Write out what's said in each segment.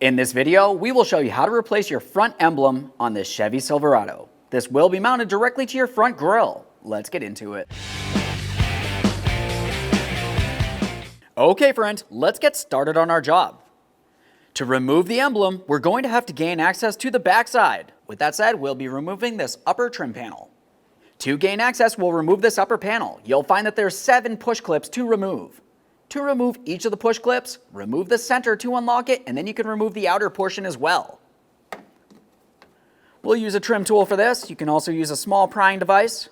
In this video, we will show you how to replace your front emblem on this Chevy Silverado. This will be mounted directly to your front grille. Let's get into it. Okay friend, let's get started on our job. To remove the emblem, we're going to have to gain access to the backside. With that said, we'll be removing this upper trim panel. To gain access, we'll remove this upper panel. You'll find that there's 7 push clips to remove. To remove each of the push clips, remove the center to unlock it, and then you can remove the outer portion as well. We'll use a trim tool for this. You can also use a small prying device.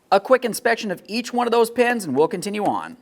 A quick inspection of each one of those pins, and we'll continue on.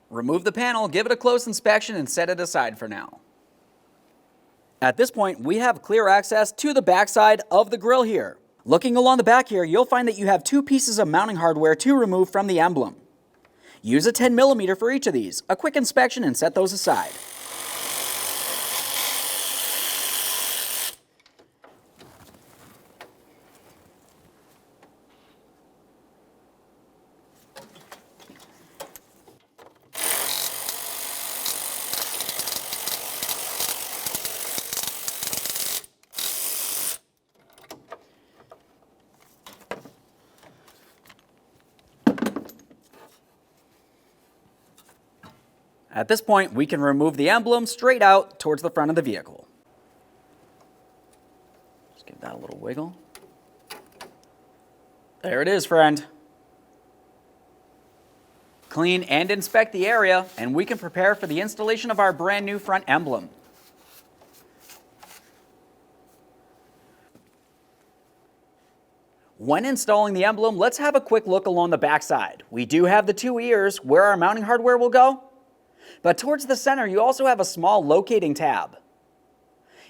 Remove the panel, give it a close inspection, and set it aside for now. At this point, we have clear access to the backside of the grille here. Looking along the back here, you'll find that you have 2 pieces of mounting hardware to remove from the emblem. Use a 10mm for each of these. A quick inspection and set those aside. At this point, we can remove the emblem straight out towards the front of the vehicle. Just give that a little wiggle. There it is, friend. Clean and inspect the area, and we can prepare for the installation of our brand new front emblem. When installing the emblem, let's have a quick look along the backside. We do have the 2 ears where our mounting hardware will go. But towards the center, you also have a small locating tab.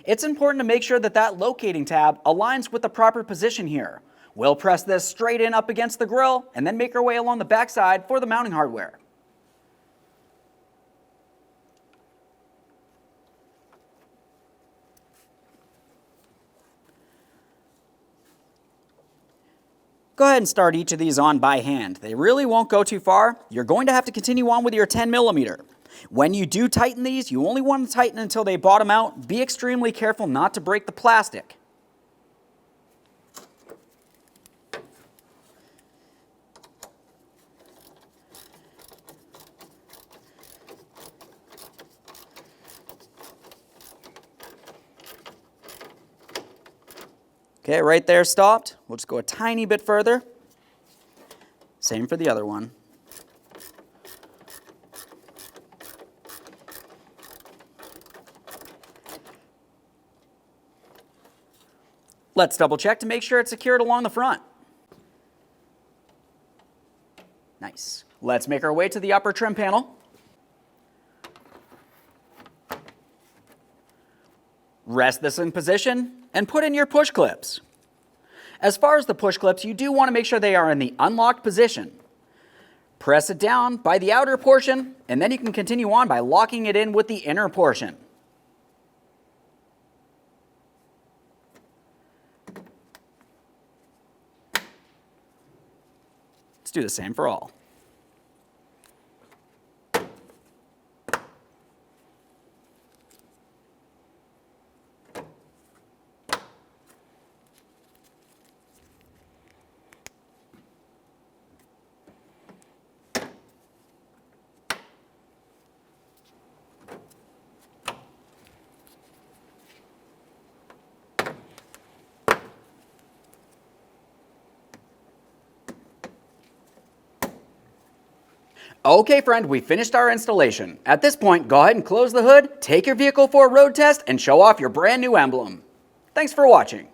It's important to make sure that that locating tab aligns with the proper position here. We'll press this straight in up against the grille and then make our way along the backside for the mounting hardware. Go ahead and start each of these on by hand. They really won't go too far. You're going to have to continue on with your 10mm. When you do tighten these, you only want to tighten until they bottom out. Be extremely careful not to break the plastic. Okay, right there stopped. We'll just go a tiny bit further. Same for the other one. Let's double check to make sure it's secured along the front. Nice. Let's make our way to the upper trim panel. Rest this in position and put in your push clips. As far as the push clips, you do want to make sure they are in the unlocked position. Press it down by the outer portion, and then you can continue on by locking it in with the inner portion. Let's do the same for all. Okay friend, we finished our installation. At this point, go ahead and close the hood, take your vehicle for a road test, and show off your brand new emblem. Thanks for watching.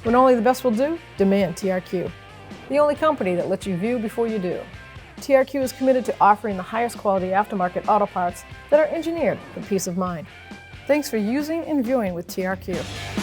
When only the best will do, demand TRQ. the only company that lets you view before you do. TRQ is committed to offering the highest quality aftermarket auto parts that are engineered for peace of mind. Thanks for using and viewing with TRQ.